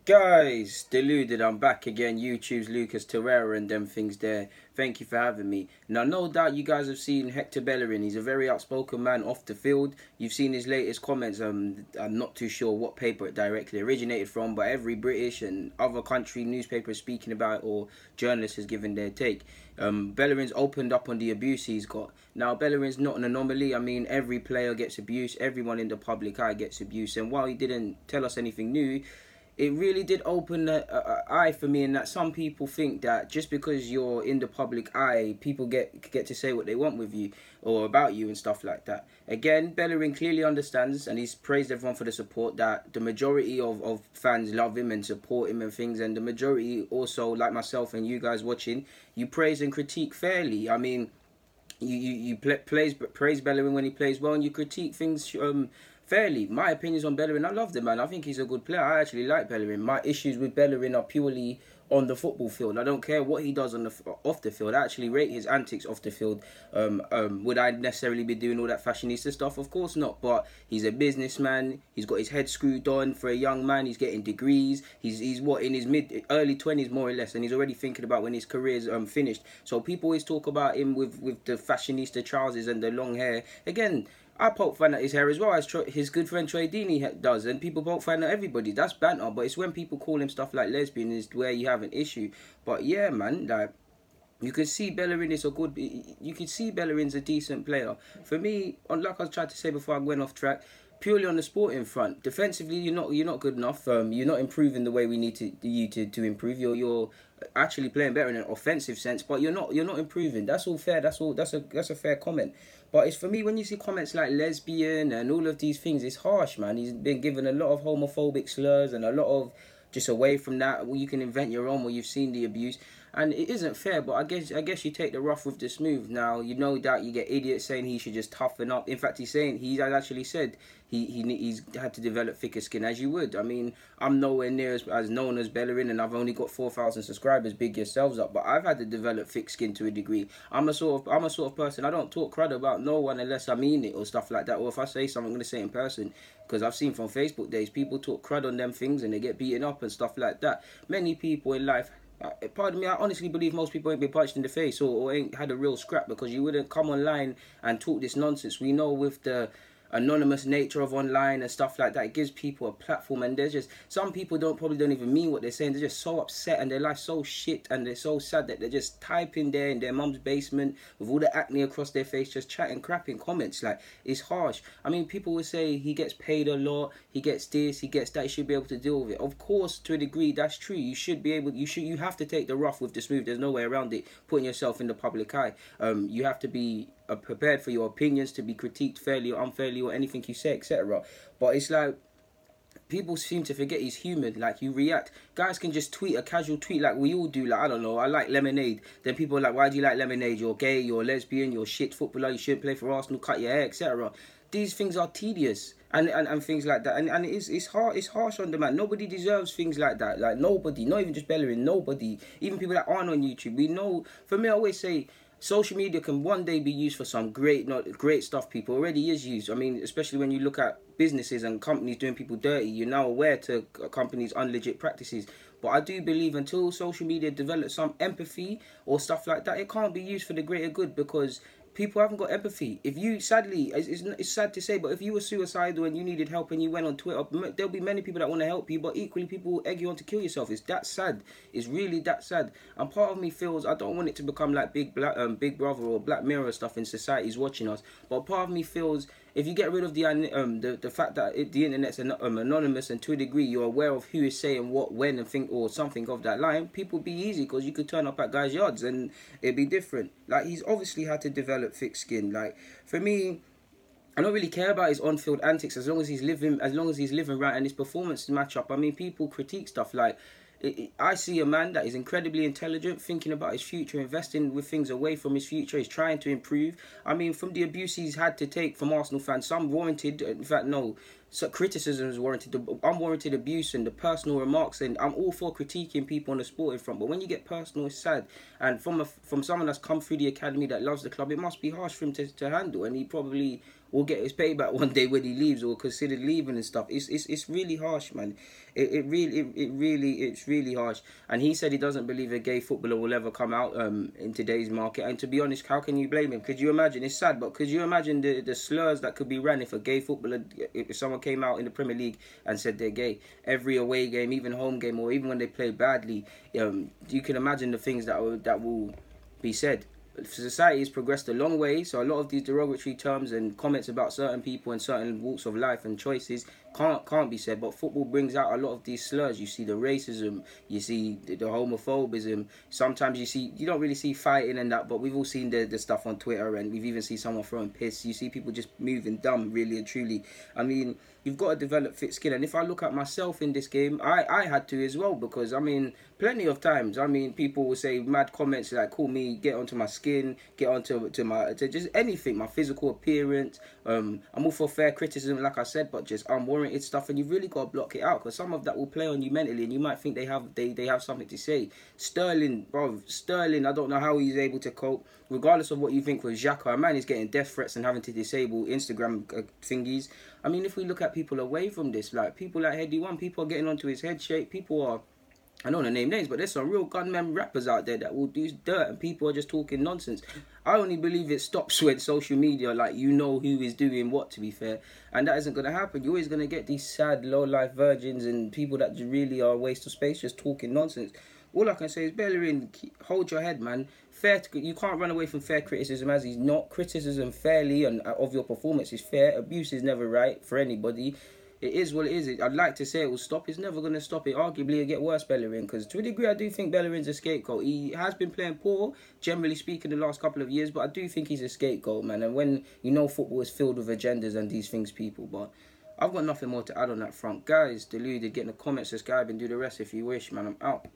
Guys, deluded, I'm back again. YouTube's Lucas Torreira and them things there. Thank you for having me. Now, no doubt you guys have seen Hector Bellerin. He's a very outspoken man off the field. You've seen his latest comments. I'm not too sure what paper it directly originated from, but every British and other country newspaper is speaking about it, or journalists has given their take. Bellerin's opened up on the abuse he's got. Now, Bellerin's not an anomaly. I mean, every player gets abuse. Everyone in the public eye gets abuse. And while he didn't tell us anything new, it really did open an eye for me, in that some people think that just because you're in the public eye, people get to say what they want with you or about you and stuff like that. Again, Bellerin clearly understands, and he's praised everyone for the support, that the majority of fans love him and support him and things, and the majority also, like myself and you guys watching, you praise and critique fairly. I mean, praise Bellerin when he plays well, and you critique things fairly. My opinions on Bellerin, I love the man. I think he's a good player. I actually like Bellerin. My issues with Bellerin are purely on the football field. I don't care what he does on the off the field. I actually rate his antics off the field. Would I necessarily be doing all that fashionista stuff? Of course not. But he's a businessman. He's got his head screwed on for a young man. He's getting degrees. He's what, in his early 20s more or less, and he's already thinking about when his career's finished. So people always talk about him with the fashionista trousers and the long hair. Again, I poke fun at his hair as well, as his good friend Troy Deeney does, and people poke fun at everybody. That's banter, but it's when people call him stuff like lesbian is where you have an issue. But yeah, man, like, you can see Bellerin is a good. You can see Bellerin's a decent player. For me, like I tried to say before I went off track, purely on the sporting front, defensively you're not good enough. You're not improving the way we need to improve. You're actually playing better in an offensive sense, but you're not improving. That's all fair. That's a fair comment. But it's, for me, when you see comments like lesbian and all of these things, it's harsh, man. He's been given a lot of homophobic slurs and a lot of just away from that. Well, you can invent your own where you've seen the abuse, and it isn't fair. But I guess you take the rough with the smooth. Now, you know that you get idiots saying he should just toughen up. In fact, he's actually said he's had to develop thicker skin, as you would. I mean, I'm nowhere near as known as Bellerin, and I've only got 4,000 subscribers. Big yourselves up, but I've had to develop thick skin to a degree. I'm a sort of person. I don't talk crud about no one unless I mean it or stuff like that. Or if I say something, I'm gonna say it in person, because I've seen from Facebook days people talk crud on them things and they get beaten up and stuff like that. Many people in life, pardon me, I honestly believe most people ain't been punched in the face, or ain't had a real scrap, because you wouldn't come online and talk this nonsense. We know with the anonymous nature of online and stuff like that, it gives people a platform, and there's just some people probably don't even mean what they're saying. They're just so upset and their life's so shit and they're so sad that they're just typing there in their mum's basement with all the acne across their face, just chatting crap in comments. Like, it's harsh. I mean, people will say he gets paid a lot, he gets this, he gets that, he should be able to deal with it. Of course, to a degree, that's true. You have to take the rough with the smooth. There's no way around it. Putting yourself in the public eye, you have to be prepared for your opinions to be critiqued fairly or unfairly, or anything you say, etc. But it's like, people seem to forget he's human. Like, you react. Guys can just tweet a casual tweet like we all do. Like, I don't know, I like lemonade. Then people are like, why do you like lemonade? You're gay, you're lesbian, you're shit footballer, you shouldn't play for Arsenal, cut your hair, etc. These things are tedious, and things like that. And it's harsh on the man. Nobody deserves things like that. Like, nobody, not even just Bellerin, nobody. Even people that aren't on YouTube. We know, for me, I always say, social media can one day be used for some great stuff. People already is used. I mean, especially when you look at businesses and companies doing people dirty, you're now aware to companies' unlegit practices. But I do believe until social media develops some empathy or stuff like that, it can't be used for the greater good, because people haven't got empathy. If you, sadly, it's sad to say, but if you were suicidal and you needed help and you went on Twitter, there'll be many people that want to help you, but equally people will egg you on to kill yourself. It's that sad. It's really that sad. And part of me feels, I don't want it to become like Big Brother or Black Mirror stuff in society's watching us, but part of me feels, if you get rid of the fact that the internet's anonymous, and to a degree you're aware of who is saying what, when, and think, or something of that line, people be easy, because you could turn up at guys' yards and it'd be different. Like, he's obviously had to develop thick skin. Like, for me, I don't really care about his on-field antics as long as he's living right and his performances match up. I mean, people critique stuff like, I see a man that is incredibly intelligent, thinking about his future, investing with things away from his future. He's trying to improve. I mean, from the abuse he's had to take from Arsenal fans, some warranted, in fact, no, so criticism is warranted, the unwarranted abuse and the personal remarks, and I'm all for critiquing people on the sporting front, but when you get personal, it's sad. And from someone that's come through the academy that loves the club, it must be harsh for him to handle, and he probably will get his payback one day when he leaves or considered leaving and stuff. It's really harsh, man. It's really harsh. And he said he doesn't believe a gay footballer will ever come out in today's market. And to be honest, how can you blame him? Could you imagine? It's sad, but could you imagine the slurs that could be ran if a gay footballer, if someone came out in the Premier League and said they're gay? Every away game, even home game, or even when they play badly, you can imagine the things that will be said. Society has progressed a long way, so a lot of these derogatory terms and comments about certain people and certain walks of life and choices can't be said. But football brings out a lot of these slurs. You see the racism, you see the homophobism. Sometimes you don't really see fighting and that, but we've all seen the stuff on Twitter, and we've even seen someone throwing piss. You see people just moving dumb, really and truly. I mean, you've got to develop thick skin. And if I look at myself in this game, I had to as well, because I mean, plenty of times, I mean, people will say mad comments like, call me, get onto my skin, get onto to just anything, my physical appearance. I'm all for fair criticism, like I said, but just unwarranted stuff, and you've really got to block it out, because some of that will play on you mentally, and you might think they have something to say. Sterling, I don't know how he's able to cope, regardless of what you think with Xhaka. A man is getting death threats and having to disable Instagram thingies. I mean, if we look at people away from this, like people like Heady One, people are getting onto his head shape. People are, I don't want to name names, but there's some real gunmen rappers out there that will do dirt, and people are just talking nonsense. I only believe it stops with social media, like, you know who is doing what, to be fair, and that isn't going to happen. You're always going to get these sad, low-life virgins and people that really are a waste of space just talking nonsense. All I can say is, Bellerin, hold your head, man. You can't run away from fair criticism, as he's not. Criticism fairly and of your performance is fair. Abuse is never right for anybody. It is what it is. I'd like to say it will stop. It's never going to stop it. Arguably, it'll get worse, Bellerin, because to a degree, I do think Bellerin's a scapegoat. He has been playing poor, generally speaking, the last couple of years, but I do think he's a scapegoat, man. And when you know football is filled with agendas and these things, people, but I've got nothing more to add on that front. Guys, deluded, get in the comments, subscribe, and do the rest if you wish, man. I'm out.